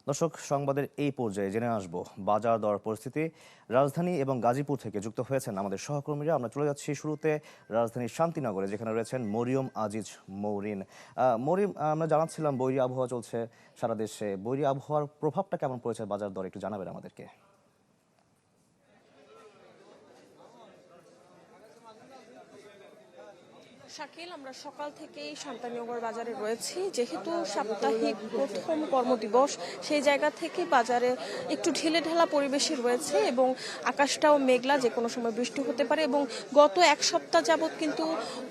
দর্শক, সংবাদের এই পর্যায়ে জেনে আসব বাজার দর পরিস্থিতি। রাজধানী এবং গাজীপুর থেকে যুক্ত হয়েছেন আমাদের সহকর্মীরা। আমরা চলে যাচ্ছি শুরুতে রাজধানীর শান্তিনগরে, যেখানে রয়েছেন মরিয়ম আজিজ মৌরিন। মরিয়ম, আমরা জানাচ্ছিলাম বৈরী আবহাওয়া চলছে সারা দেশে। বৈরী আবহাওয়ার প্রভাবটা কেমন পড়েছে বাজার দর, একটু জানাবেন আমাদেরকে। শাকিল, আমরা সকাল থেকেই শান্তিনগর বাজারে রয়েছি। যেহেতু সাপ্তাহিক প্রথম কর্মদিবস, সেই জায়গা থেকে বাজারে একটু ঢিলেঢালা পরিবেশে রয়েছে এবং আকাশটাও মেঘলা, যে কোনো সময় বৃষ্টি হতে পারে। এবং গত এক সপ্তাহ যাবৎ কিন্তু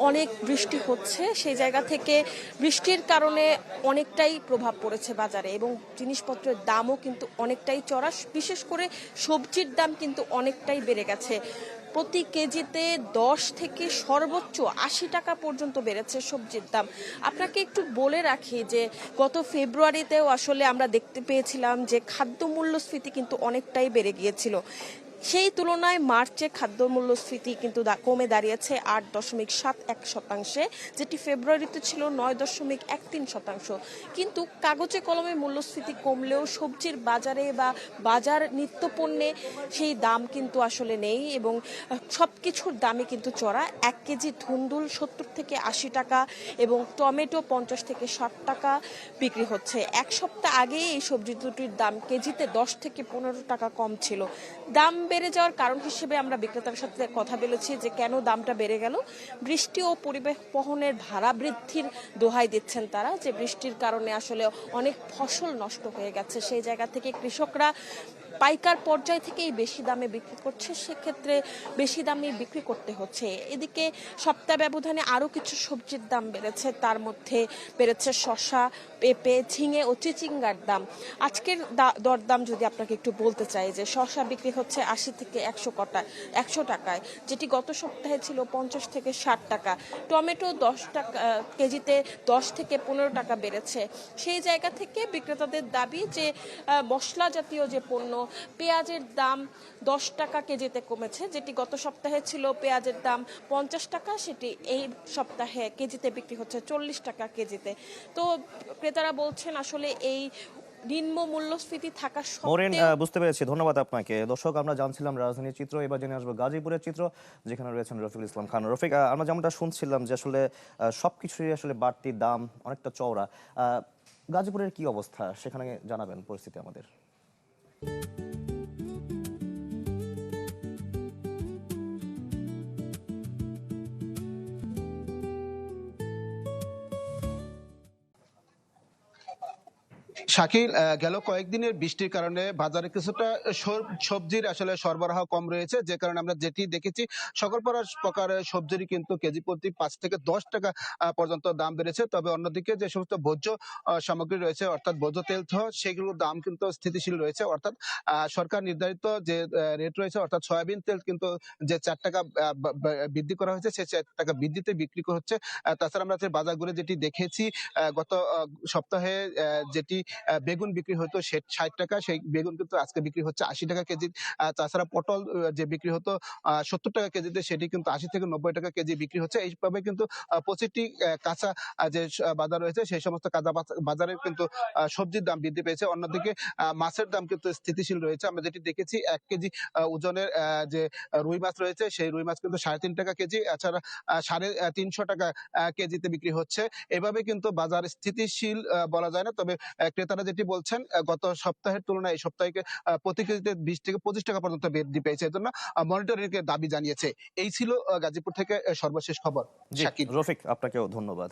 অনেক বৃষ্টি হচ্ছে, সেই জায়গা থেকে বৃষ্টির কারণে অনেকটাই প্রভাব পড়েছে বাজারে এবং জিনিসপত্রের দামও কিন্তু অনেকটাই চড়া। বিশেষ করে সবজির দাম কিন্তু অনেকটাই বেড়ে গেছে। প্রতি কেজিতে 10 থেকে সর্বোচ্চ 80 টাকা পর্যন্ত বেড়েছে সবজির দাম। আপনাকে একটু বলে রাখি যে গত ফেব্রুয়ারিতেও আসলে আমরা দেখতে পেয়েছিলাম যে খাদ্য মূল্যস্ফীতি কিন্তু অনেকটাই বেড়ে গিয়েছিল। সেই তুলনায় মার্চে খাদ্য মূল্যস্ফীতি কিন্তু কমে দাঁড়িয়েছে 8.71%, যেটি ফেব্রুয়ারিতে ছিল 9.13%। কিন্তু কাগজে কলমে মূল্যস্ফীতি কমলেও সবজির বাজারে বা বাজার নিত্যপণ্যে সেই দাম কিন্তু আসলে নেই এবং সব কিছুর দামই কিন্তু চড়া। 1 কেজি ধুন্দুল 70 থেকে 80 টাকা এবং টমেটো 50 থেকে 60 টাকা বিক্রি হচ্ছে। এক সপ্তাহ আগে এই সবজি দুটির দাম কেজিতে 10 থেকে 15 টাকা কম ছিল। দাম বেড়ে যাওয়ার কারণ হিসেবে আমরা বিক্রেতার সাথে কথা বলেছি যে কেন দামটা বেড়ে গেল। বৃষ্টি ও পরিবহনের ভাড়া বৃদ্ধির দোহাই দিচ্ছেন তারা, যে বৃষ্টির কারণে আসলে অনেক ফসল নষ্ট হয়ে গেছে। সেই জায়গা থেকে কৃষকরা পাইকার পর্যায় থেকেই বেশি দামে বিক্রি করছে, সেক্ষেত্রে বেশি দামে বিক্রি করতে হচ্ছে। এদিকে সপ্তাহ ব্যবধানে আরও কিছু সবজির দাম বেড়েছে, তার মধ্যে বেড়েছে শসা, পেঁপে, ঝিঙে ও চিচিঙ্গার দাম। আজকের দরদাম যদি আপনাকে একটু বলতে চাই, যে শসা বিক্রি হচ্ছে 80 থেকে 100 টাকায়, যেটি গত সপ্তাহে ছিল 50 থেকে 60 টাকা। টমেটো 10 টাকা কেজিতে 10 থেকে 15 টাকা বেড়েছে। সেই জায়গা থেকে বিক্রেতাদের দাবি যে মশলা জাতীয় যে পণ্য, পেঁয়াজের দাম 10 টাকা কেজিতে কমেছে, যেটি গত সপ্তাহে ছিল পেঁয়াজের দাম 50 টাকা, সেটি এই সপ্তাহে কেজিতে বিক্রি হচ্ছে 40 টাকা কেজিতে। তো ক্রেতারা বলছেন আসলে এই নিম্ন মূল্যস্ফীতি থাকা মরিন, সত্ত্বেও। বুঝতে পেরেছি, ধন্যবাদ আপনাকে। দর্শক, আমরা জানছিলাম রাজধানীর চিত্র, এবার জেনে আসবো গাজীপুরের চিত্র, যেখানে রয়েছেন রফিকুল ইসলাম খান। রফিক, আমরা যেমনটা শুনছিলাম যে আসলে সবকিছুরই আসলে বাড়তি দাম, অনেকটা চওড়া। গাজীপুরের কি অবস্থা সেখানে জানাবেন পরিস্থিতি আমাদের। শাকিল, গেল কয়েকদিনের বৃষ্টির কারণে বাজারে কিছুটা সবজির আসলে সরবরাহ কম রয়েছে, যে কারণে আমরা যেটি দেখেছি সকল প্রকার সবজিরই কিন্তু কেজি প্রতি 5 থেকে 10 টাকা পর্যন্ত দাম বেড়েছে। তবে অন্যদিকে যে সমস্ত ভোজ্য সামগ্রী রয়েছে, অর্থাৎ ভোজ্য তেল সেগুলোর দাম কিন্তু স্থিতিশীল রয়েছে। অর্থাৎ সরকার নির্ধারিত যে রেট রয়েছে, অর্থাৎ সয়াবিন তেল কিন্তু যে 4 টাকা বৃদ্ধি করা হয়েছে, সেই 4 টাকা বৃদ্ধিতে বিক্রি হচ্ছে। তাছাড়া আমরা যে বাজার ঘুরে যেটি দেখেছি, গত সপ্তাহে যেটি বেগুন বিক্রি হতো 60 টাকা, সেই বেগুন কিন্তু আজকে বিক্রি হচ্ছে 80 টাকা কেজি। তাছাড়া পটল যে বিক্রি হতো 70 টাকা কেজিতে, সেটি কিন্তু 80 থেকে 90 টাকা কেজি বিক্রি হচ্ছে। এইভাবে কিন্তু প্রতিটি কাঁচা যে বাজার রয়েছে, সেই সমস্ত কাঁচা বাজারের কিন্তু সবজির দাম বৃদ্ধি পেয়েছে। অন্যদিকে মাছের দাম কিন্তু স্থিতিশীল রয়েছে। আমরা যেটি দেখেছি 1 কেজি ওজনের যে রুই মাছ রয়েছে, সেই রুই মাছ কিন্তু 3.5 টাকা কেজি, এছাড়া 350 টাকা কেজিতে বিক্রি হচ্ছে। এভাবে কিন্তু বাজার স্থিতিশীল বলা যায় না। তবে ক্রেতারা যেটি বলছেন, গত সপ্তাহের তুলনায় এই সপ্তাহে প্রতি কেজিতে 20 থেকে 25 টাকা পর্যন্ত বৃদ্ধি পেয়েছে। এজন্য মনিটরিং এর দাবি জানিয়েছে। এই ছিল গাজীপুর থেকে সর্বশেষ খবর। জি শাকিব। রফিক, আপনাকেও ধন্যবাদ।